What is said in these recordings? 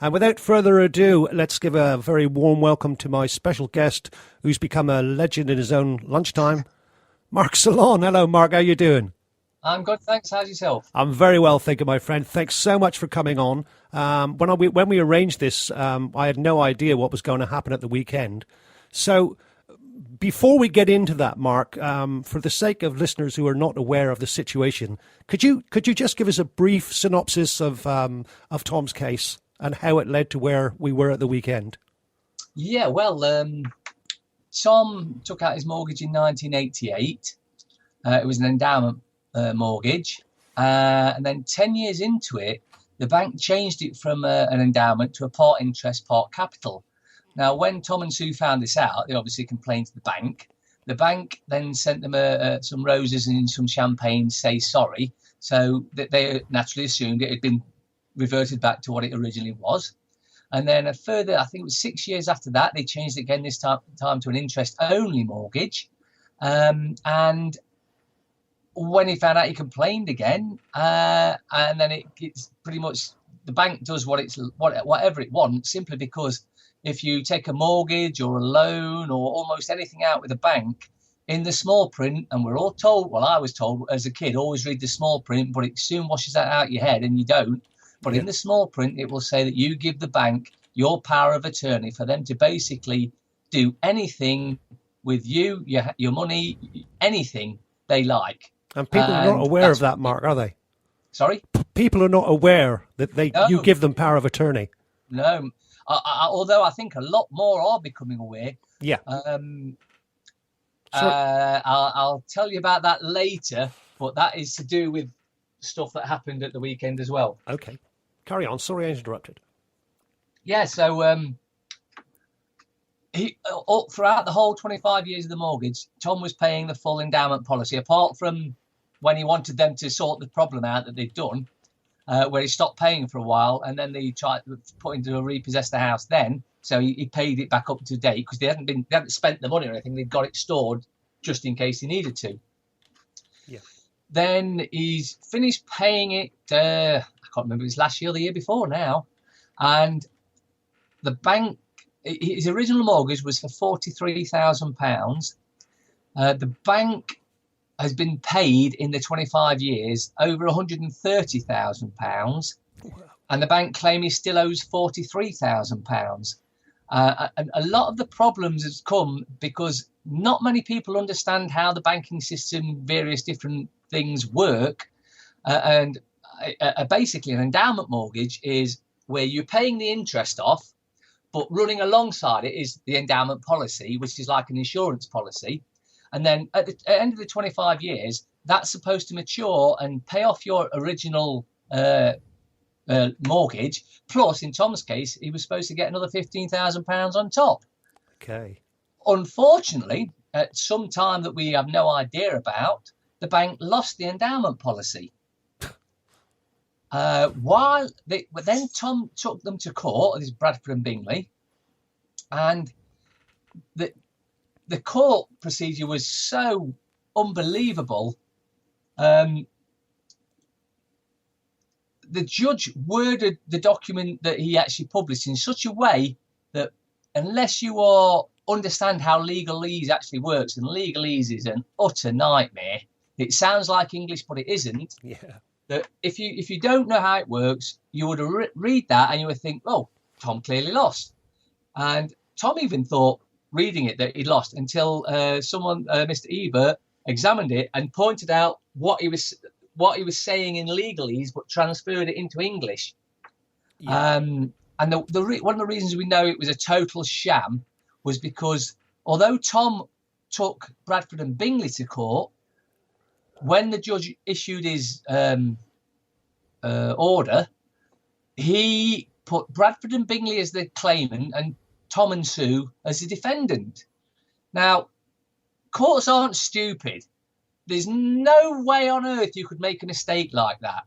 And without further ado, let's give a very warm welcome to my special guest, who's become a legend in his own lunchtime, Mark Ceylon. Hello, Mark. How you doing? I'm good, thanks. How's yourself? I'm very well, thank you, my friend. Thanks so much for coming on. When we arranged this, I had no idea what was going to happen at the weekend. So before we get into that, Mark, for the sake of listeners who are not aware of the situation, could you just give us a brief synopsis of Tom's case and how it led to where we were at the weekend? Yeah, well, Tom took out his mortgage in 1988. It was an endowment mortgage. And then 10 years into it, the bank changed it from an endowment to a part interest, part capital. Now, when Tom and Sue found this out, they obviously complained to the bank. The bank then sent them some roses and some champagne to say sorry. So they naturally assumed it had been reverted back to what it originally was. And then a further, I think it was 6 years after that, they changed it again, this time to an interest-only mortgage. And when he found out, he complained again. And then it's pretty much the bank does whatever it wants, simply because if you take a mortgage or a loan or almost anything out with a bank, in the small print, and we're all told, well, I was told as a kid, always read the small print, but it soon washes that out your head and you don't. But in the small print, it will say that you give the bank your power of attorney for them to basically do anything with you, your money, anything they like. And people are not aware of that, Mark, are they? Sorry? People are not aware that you give them power of attorney. No. Although I think a lot more are becoming aware. Yeah. I'll tell you about that later, but that is to do with stuff that happened at the weekend as well. Okay. Carry on. Sorry I interrupted. Yeah, so throughout the whole 25 years of the mortgage, Tom was paying the full endowment policy, apart from when he wanted them to sort the problem out that they'd done, where he stopped paying for a while, and then they tried putting to repossess the house then. So he paid it back up to date because they hadn't spent the money or anything. They'd got it stored just in case he needed to. Yeah. Then he's finished paying it. I can't remember if it was last year or the year before now. And the bank, his original mortgage was for £43,000. The bank has been paid in the 25 years over £130,000. And the bank claim he still owes £43,000. And a lot of the problems has come because not many people understand how the banking system, various different things work. And basically an endowment mortgage is where you're paying the interest off, but running alongside it is the endowment policy, which is like an insurance policy. And then at the end of the 25 years, that's supposed to mature and pay off your original mortgage. Plus, in Tom's case, he was supposed to get another £15,000 on top. Okay. Unfortunately, at some time that we have no idea about, the bank lost the endowment policy. Then Tom took them to court, this is Bradford and Bingley, and the court procedure was so unbelievable. The judge worded the document that he actually published in such a way that unless you understand how legalese actually works, and legalese is an utter nightmare. It sounds like English, but it isn't. Yeah. That if you don't know how it works, you would read that and you would think, oh, Tom clearly lost. And Tom even thought, reading it, that he'd lost until someone, Mr. Ebert, examined it and pointed out what he was saying in legalese, but transferred it into English. Yeah. And one of the reasons we know it was a total sham was because although Tom took Bradford and Bingley to court, when the judge issued his order, he put Bradford and Bingley as the claimant and Tom and Sue as the defendant. Now, courts aren't stupid. There's no way on earth you could make a mistake like that.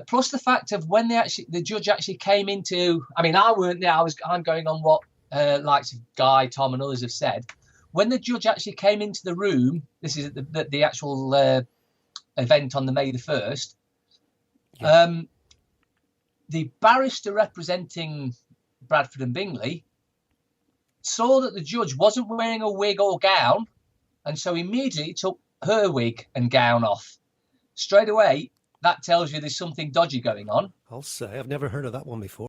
Plus the fact of when the judge actually came into, I mean, I weren't there. I'm going on what likes of Guy, Tom, and others have said. When the judge actually came into the room, this is the actual event on the May the 1st. Yeah. the barrister representing Bradford and Bingley saw that the judge wasn't wearing a wig or gown, and so immediately took her wig and gown off. Straight away, that tells you there's something dodgy going on. I'll say, I've never heard of that one before.